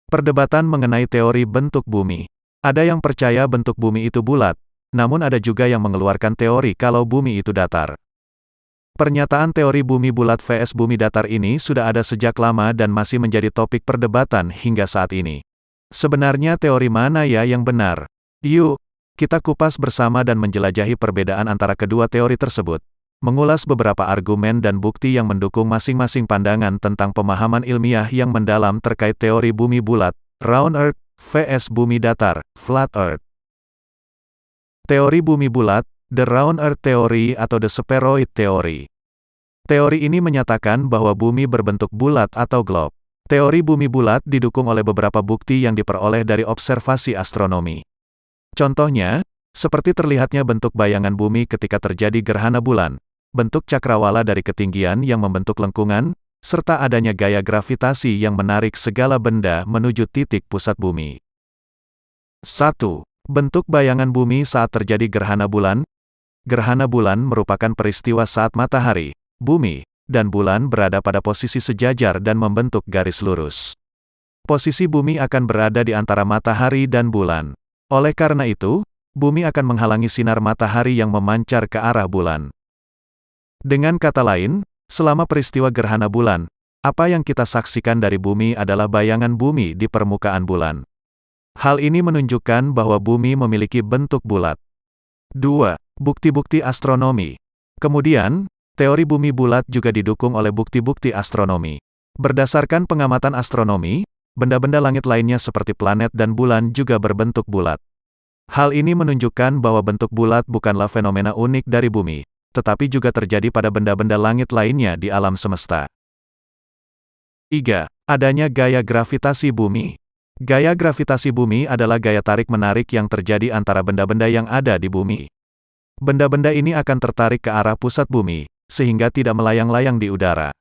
Perdebatan mengenai teori bentuk bumi. Ada yang percaya bentuk bumi itu bulat, namun ada juga yang mengeluarkan teori kalau bumi itu datar. Pernyataan teori bumi bulat vs bumi datar ini sudah ada sejak lama dan masih menjadi topik perdebatan hingga saat ini. Sebenarnya teori mana ya yang benar? Yuk, kita kupas bersama dan menjelajahi perbedaan antara kedua teori tersebut. Mengulas beberapa argumen dan bukti yang mendukung masing-masing pandangan tentang pemahaman ilmiah yang mendalam terkait teori bumi bulat, round earth, vs bumi datar, flat earth. Teori bumi bulat, the round earth theory atau the spheroid theory. Teori ini menyatakan bahwa bumi berbentuk bulat atau globe. Teori bumi bulat didukung oleh beberapa bukti yang diperoleh dari observasi astronomi. Contohnya, seperti terlihatnya bentuk bayangan bumi ketika terjadi gerhana bulan, bentuk cakrawala dari ketinggian yang membentuk lengkungan, serta adanya gaya gravitasi yang menarik segala benda menuju titik pusat bumi. 1. Bentuk bayangan bumi saat terjadi gerhana bulan. Gerhana bulan merupakan peristiwa saat matahari, bumi, dan bulan berada pada posisi sejajar dan membentuk garis lurus. Posisi bumi akan berada di antara matahari dan bulan. Oleh karena itu, bumi akan menghalangi sinar matahari yang memancar ke arah bulan. Dengan kata lain, selama peristiwa gerhana bulan, apa yang kita saksikan dari bumi adalah bayangan bumi di permukaan bulan. Hal ini menunjukkan bahwa bumi memiliki bentuk bulat. 2. Bukti-bukti astronomi. Kemudian, teori bumi bulat juga didukung oleh bukti-bukti astronomi. Berdasarkan pengamatan astronomi, benda-benda langit lainnya seperti planet dan bulan juga berbentuk bulat. Hal ini menunjukkan bahwa bentuk bulat bukanlah fenomena unik dari bumi, tetapi juga terjadi pada benda-benda langit lainnya di alam semesta. 3. Adanya gaya gravitasi bumi. Gaya gravitasi bumi adalah gaya tarik-menarik yang terjadi antara benda-benda yang ada di bumi. Benda-benda ini akan tertarik ke arah pusat bumi, sehingga tidak melayang-layang di udara.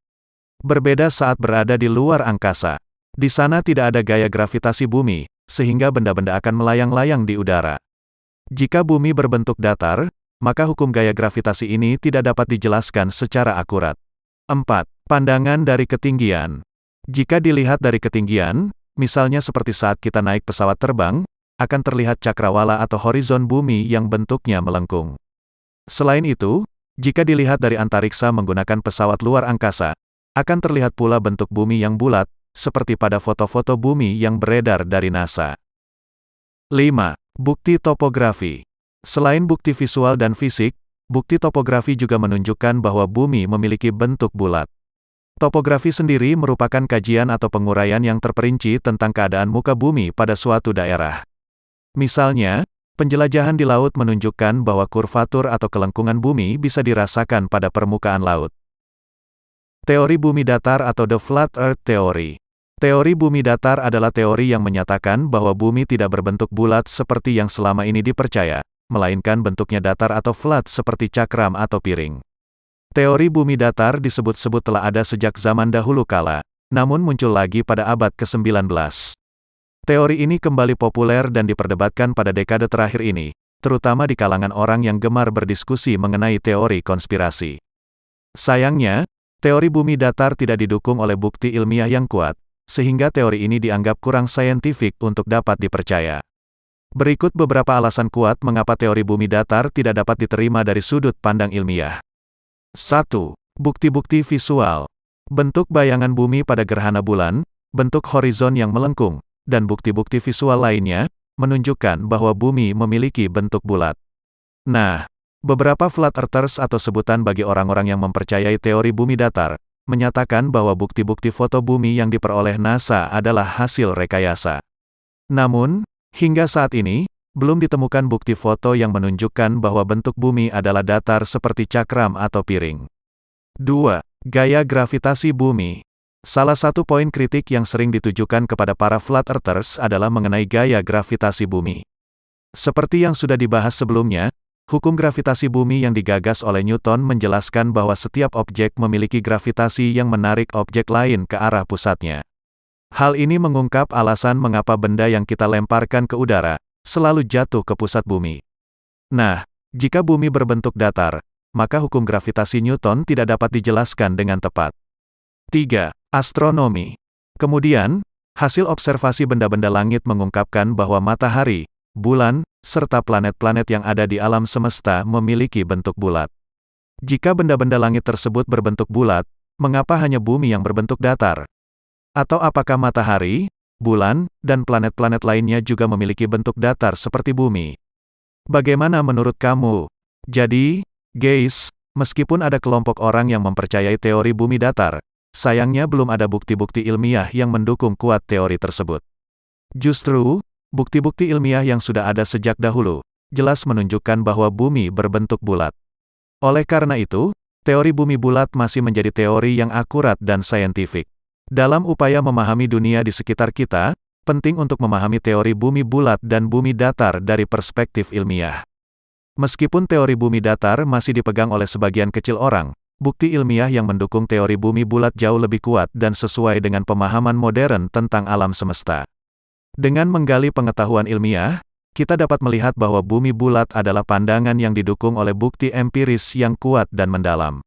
Berbeda saat berada di luar angkasa. Di sana tidak ada gaya gravitasi bumi, sehingga benda-benda akan melayang-layang di udara. Jika bumi berbentuk datar, maka hukum gaya gravitasi ini tidak dapat dijelaskan secara akurat. 4. Pandangan dari ketinggian. Jika dilihat dari ketinggian, misalnya seperti saat kita naik pesawat terbang, akan terlihat cakrawala atau horizon bumi yang bentuknya melengkung. Selain itu, jika dilihat dari antariksa menggunakan pesawat luar angkasa, akan terlihat pula bentuk bumi yang bulat, seperti pada foto-foto bumi yang beredar dari NASA. 5. Bukti topografi. Selain bukti visual dan fisik, bukti topografi juga menunjukkan bahwa bumi memiliki bentuk bulat. Topografi sendiri merupakan kajian atau penguraian yang terperinci tentang keadaan muka bumi pada suatu daerah. Misalnya, penjelajahan di laut menunjukkan bahwa kurvatur atau kelengkungan bumi bisa dirasakan pada permukaan laut. Teori bumi datar atau the flat earth theory. Teori bumi datar adalah teori yang menyatakan bahwa bumi tidak berbentuk bulat seperti yang selama ini dipercaya, melainkan bentuknya datar atau flat seperti cakram atau piring. Teori bumi datar disebut-sebut telah ada sejak zaman dahulu kala, namun muncul lagi pada abad ke-19. Teori ini kembali populer dan diperdebatkan pada dekade terakhir ini, terutama di kalangan orang yang gemar berdiskusi mengenai teori konspirasi. Sayangnya, teori bumi datar tidak didukung oleh bukti ilmiah yang kuat, sehingga teori ini dianggap kurang saintifik untuk dapat dipercaya. Berikut beberapa alasan kuat mengapa teori bumi datar tidak dapat diterima dari sudut pandang ilmiah. 1. Bukti-bukti visual. Bentuk bayangan bumi pada gerhana bulan, bentuk horizon yang melengkung, dan bukti-bukti visual lainnya, menunjukkan bahwa bumi memiliki bentuk bulat. Nah, beberapa flat earthers atau sebutan bagi orang-orang yang mempercayai teori bumi datar, menyatakan bahwa bukti-bukti foto bumi yang diperoleh NASA adalah hasil rekayasa. Namun, hingga saat ini, belum ditemukan bukti foto yang menunjukkan bahwa bentuk bumi adalah datar seperti cakram atau piring. 2. Gaya gravitasi bumi. Salah satu poin kritik yang sering ditujukan kepada para flat earthers adalah mengenai gaya gravitasi bumi. Seperti yang sudah dibahas sebelumnya, hukum gravitasi bumi yang digagas oleh Newton menjelaskan bahwa setiap objek memiliki gravitasi yang menarik objek lain ke arah pusatnya. Hal ini mengungkap alasan mengapa benda yang kita lemparkan ke udara selalu jatuh ke pusat bumi. Nah, jika bumi berbentuk datar, maka hukum gravitasi Newton tidak dapat dijelaskan dengan tepat. 3. Astronomi. Kemudian, Hasil observasi benda-benda langit mengungkapkan bahwa matahari, bulan, serta planet-planet yang ada di alam semesta memiliki bentuk bulat. Jika benda-benda langit tersebut berbentuk bulat, mengapa hanya bumi yang berbentuk datar? Atau apakah matahari, bulan, dan planet-planet lainnya juga memiliki bentuk datar seperti bumi? Bagaimana menurut kamu? Jadi, guys, meskipun ada kelompok orang yang mempercayai teori bumi datar, sayangnya belum ada bukti-bukti ilmiah yang mendukung kuat teori tersebut. Justru, bukti-bukti ilmiah yang sudah ada sejak dahulu, jelas menunjukkan bahwa bumi berbentuk bulat. Oleh karena itu, teori bumi bulat masih menjadi teori yang akurat dan saintifik. Dalam upaya memahami dunia di sekitar kita, penting untuk memahami teori bumi bulat dan bumi datar dari perspektif ilmiah. Meskipun teori bumi datar masih dipegang oleh sebagian kecil orang, bukti ilmiah yang mendukung teori bumi bulat jauh lebih kuat dan sesuai dengan pemahaman modern tentang alam semesta. Dengan menggali pengetahuan ilmiah, kita dapat melihat bahwa bumi bulat adalah pandangan yang didukung oleh bukti empiris yang kuat dan mendalam.